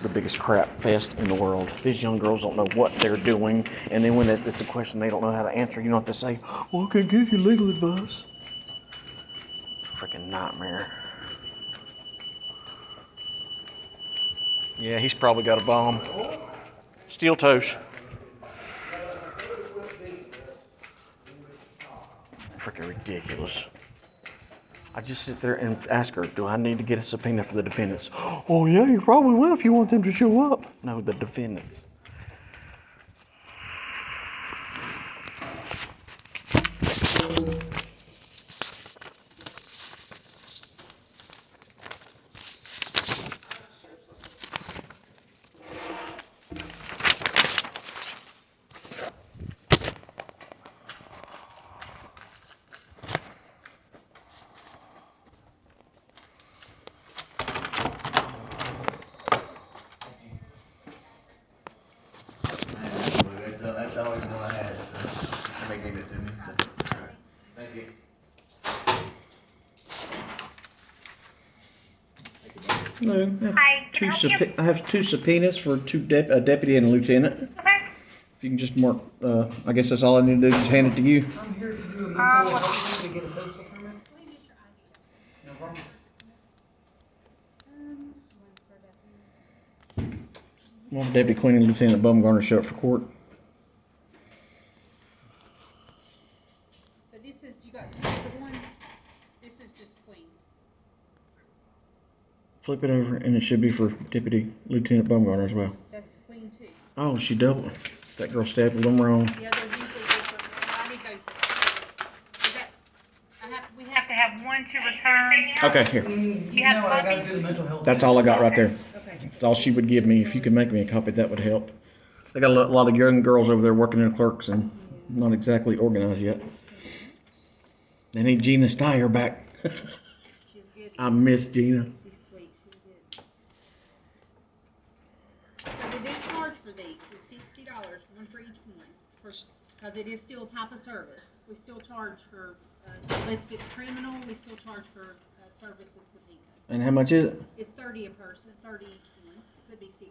the biggest crap fest in the world. These young girls don't know what they're doing, and then when it's a question they don't know how to answer, you don't have to say, well, I can give you legal advice. Freaking nightmare. Yeah, he's probably got a bomb. Steel toes. Freaking ridiculous. I just sit there and ask her, do I need to get a subpoena for the defendants? Oh yeah, you probably will if you want them to show up. No, the defendants. That's always what I had. Somebody gave it to me. Thank you. No, I have two subpoenas for a deputy and a lieutenant. Okay. If you can just mark, I guess that's all I need to do, just hand it to you. I'm here to do a report to get a postal permit. No problem. Well, Deputy Queen and Lieutenant Bumgarner show up for court. So this is, you got two different ones? This is just Queen. Flip it over, and it should be for Deputy Lieutenant Bumgarner as well. That's Queen too. Oh, she doubled. That girl stapled them wrong. Yeah, they're usually different. I need those. Is that, we have To have one to return. Okay, here. You have I gotta copies? do the mental health. That's all I got right there. okay. That's all she would give me. If you could make me a copy, that would help. They got a lot of young girls over there working in clerks and not exactly organized yet. They need Gina Steyer back. She's good. I miss Gina. She's sweet. She's good. So we do charge for these. It's $60, one for each one. Because it is still a type of service. We still charge for, unless if it's criminal, we still charge for service of subpoenas. And how much is it? It's 30 a person, 30 each one. So it'd be 60.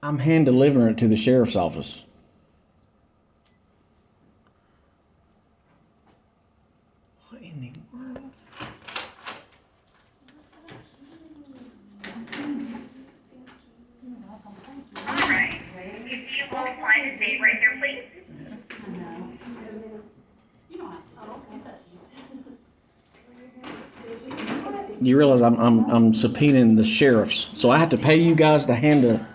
I'm hand delivering it to the sheriff's office. What in the world? All right. If you will sign a date right there, please. You realize I'm subpoenaing the sheriffs, so I have to pay you guys to hand a.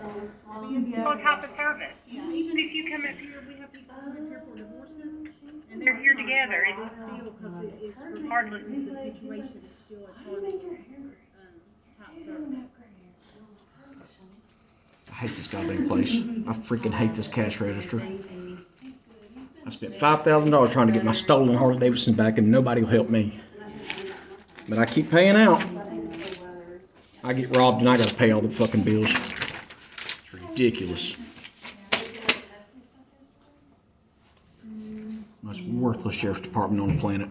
Well, type of service. Even if you come up here, we have people come up here for divorces, and they're here together. It is still, because it's regardless of the situation, it's still a chargeable type service. I hate this goddamn place. I freaking hate this cash register. I spent $5,000 trying to get my stolen Harley Davidson back, and nobody will help me. But I keep paying out. I get robbed, and I gotta pay all the fucking bills. It's ridiculous. Most worthless sheriff's department on the planet.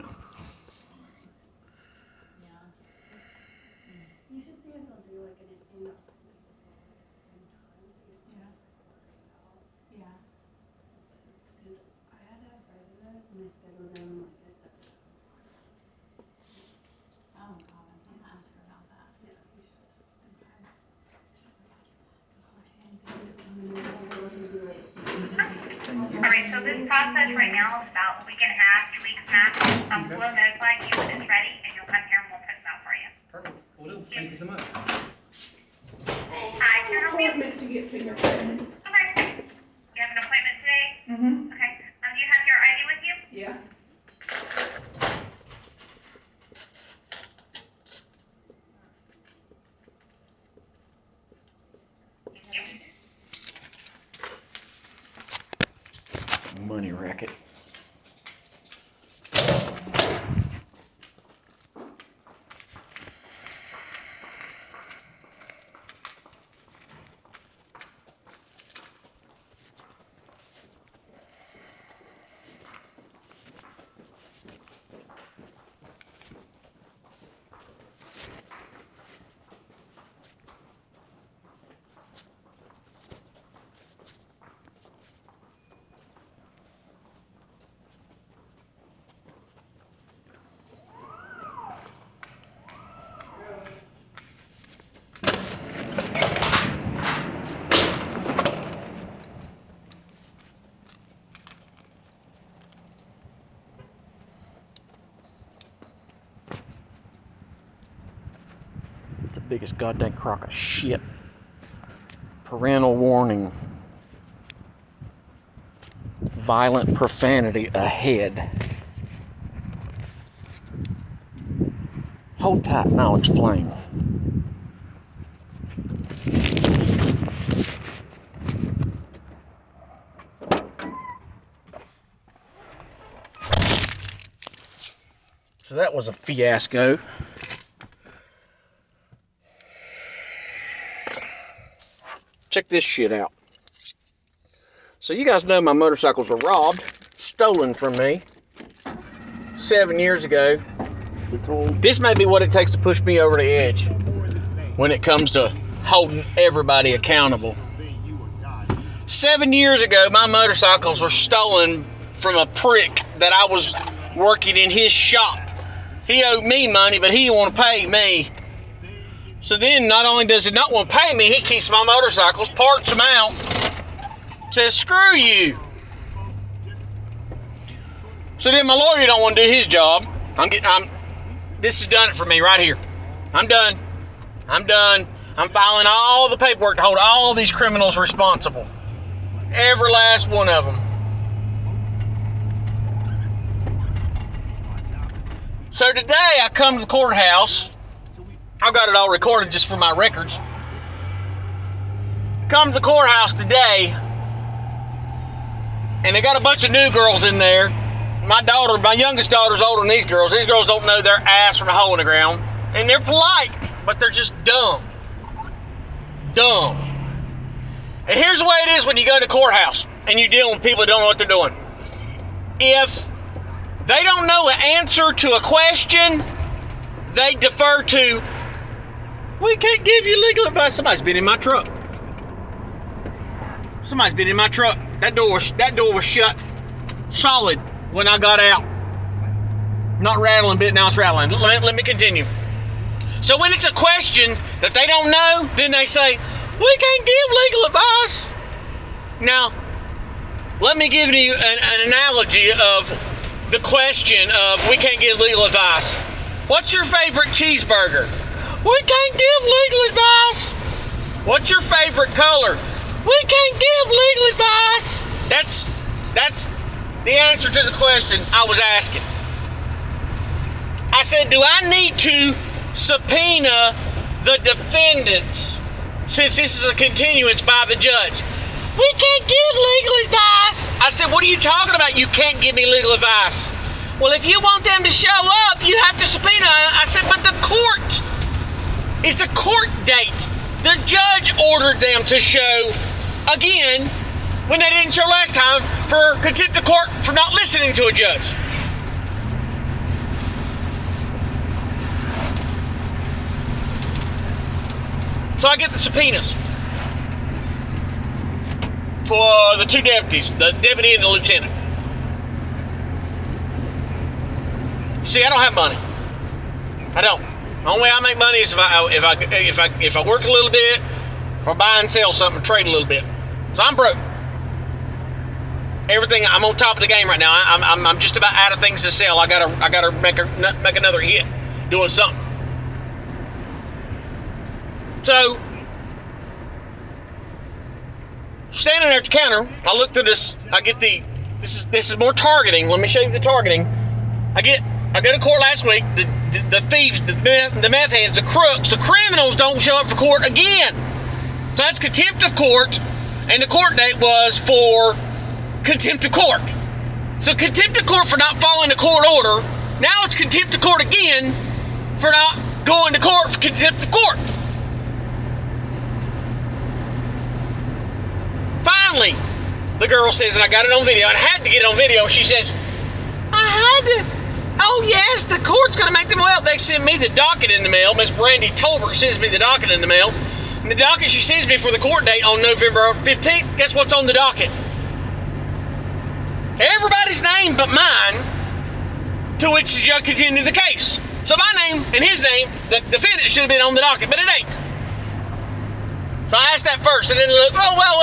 You should see if they'll do like an in-house at the same time, so you don't have to worry about. Yeah. Because I had to have both of those and I scheduled them like except. Oh God, I can't ask her about that. Yeah, you should. All right, so this process right now is about a week and a half, 2 weeks max. We'll notify you when it's ready, and you'll come here and we'll print them out for you. Perfect. Will do. Thank you so much. Hi, can I help you? To get fingerprinted. Okay. You have an appointment today? Mm-hmm. Okay. Do you have your ID with you? Yeah. Money racket. It's the biggest goddamn crock of shit. Parental warning. Violent profanity ahead. Hold tight and I'll explain. So that was a fiasco. Check this shit out. So you guys know my motorcycles were robbed, stolen from me 7 years ago. This may be what it takes to push me over the edge when it comes to holding everybody accountable. 7 years ago, my motorcycles were stolen from a prick that I was working in his shop. He owed me money, but he didn't want to pay me. So then, not only does he not want to pay me, he keeps my motorcycles, parts them out, says, screw you. So then my lawyer don't want to do his job. This has done it for me right here. I'm done. I'm filing all the paperwork to hold all these criminals responsible. Every last one of them. So today I come to the courthouse. I've got it all recorded just for my records. Come to the courthouse today, and they got a bunch of new girls in there. My youngest daughter's older than these girls. These girls don't know their ass from a hole in the ground. And they're polite, but they're just dumb. Dumb. And here's the way it is when you go to the courthouse and you deal with people who don't know what they're doing. If they don't know the answer to a question, they defer to, we can't give you legal advice. Somebody's been in my truck. Somebody's been in my truck. That door was shut solid when I got out. Not rattling bit, now it's rattling. Let me continue. So when it's a question that they don't know, then they say, we can't give legal advice. Now, let me give you an analogy of the question of we can't give legal advice. What's your favorite cheeseburger? We can't give legal advice. What's your favorite color? We can't give legal advice. That's the answer to the question I was asking. I said, do I need to subpoena the defendants since this is a continuance by the judge? We can't give legal advice. I said, what are you talking about? You can't give me legal advice. Well, if you want them to show up, you have to subpoena. I said, but the court, it's a court date. The judge ordered them to show again when they didn't show last time for contempt of court for not listening to a judge. So I get the subpoenas for the two deputies, the deputy and the lieutenant. See, I don't have money. I don't. The only way I make money is if I work a little bit, if I buy and sell something, trade a little bit. So I'm broke. Everything, I'm on top of the game right now. I'm just about out of things to sell. I gotta make another hit doing something. So, standing there at the counter, I look through this. I get this is more targeting. Let me show you the targeting. I go to court last week. The thieves, the meth heads, the crooks, the criminals don't show up for court again. So that's contempt of court, and the court date was for contempt of court. So contempt of court for not following the court order. Now it's contempt of court again for not going to court for contempt of court. Finally, the girl says, and I got it on video, and I had to get it on video. She says, I had to. Oh yes, the court's going to make them well. They send me the docket in the mail. Miss Brandy Tolbert sends me the docket in the mail. And the docket she sends me for the court date on November 15th, guess what's on the docket? Everybody's name but mine, to which the judge continued the case. So my name and his name, the defendant, should have been on the docket, but it ain't. So I asked that first, and then look, oh well,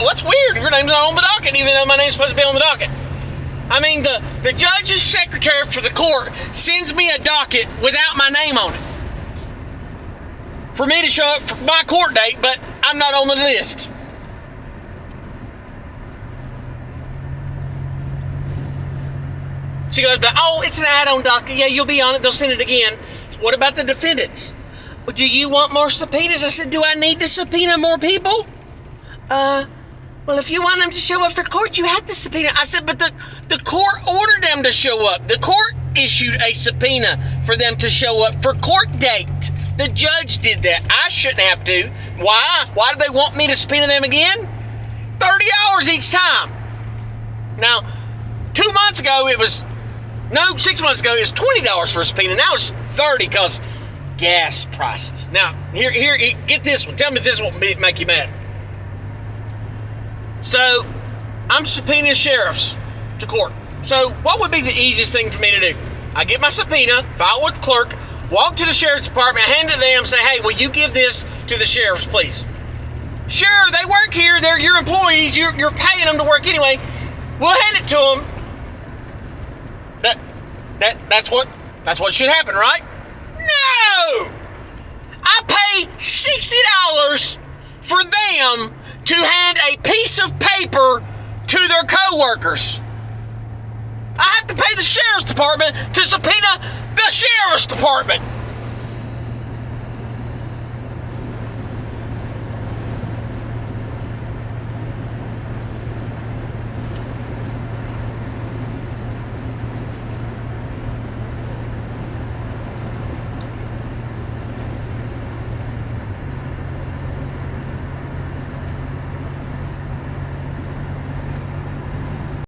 what's weird? Your name's not on the docket, even though my name's supposed to be on the docket. I mean, the judge's secretary for the court sends me a docket without my name on it. for me to show up for my court date, but I'm not on the list. She goes, oh, it's an add-on docket. Yeah, you'll be on it. They'll send it again. What about the defendants? Well, do you want more subpoenas? I said, do I need to subpoena more people? Well, if you want them to show up for court, you have to subpoena. I said, but the court ordered them to show up. The court issued a subpoena for them to show up for court date. The judge did that. I shouldn't have to. Why? Why do they want me to subpoena them again? 30 hours each time. Now, 6 months ago, it was $20 for a subpoena. Now it's 30 because gas prices. Now, here, get this one. Tell me if this won't make you mad. So, I'm subpoenaing sheriffs to court. So, what would be the easiest thing for me to do? I get my subpoena, file with the clerk, walk to the sheriff's department, hand it to them, say, hey, will you give this to the sheriffs, please? Sure, they work here. They're your employees. You're paying them to work anyway. We'll hand it to them. That's what should happen, right? No! I pay $60 for them to hand a piece of paper to their co-workers. I have to pay the sheriff's department to subpoena the sheriff's department.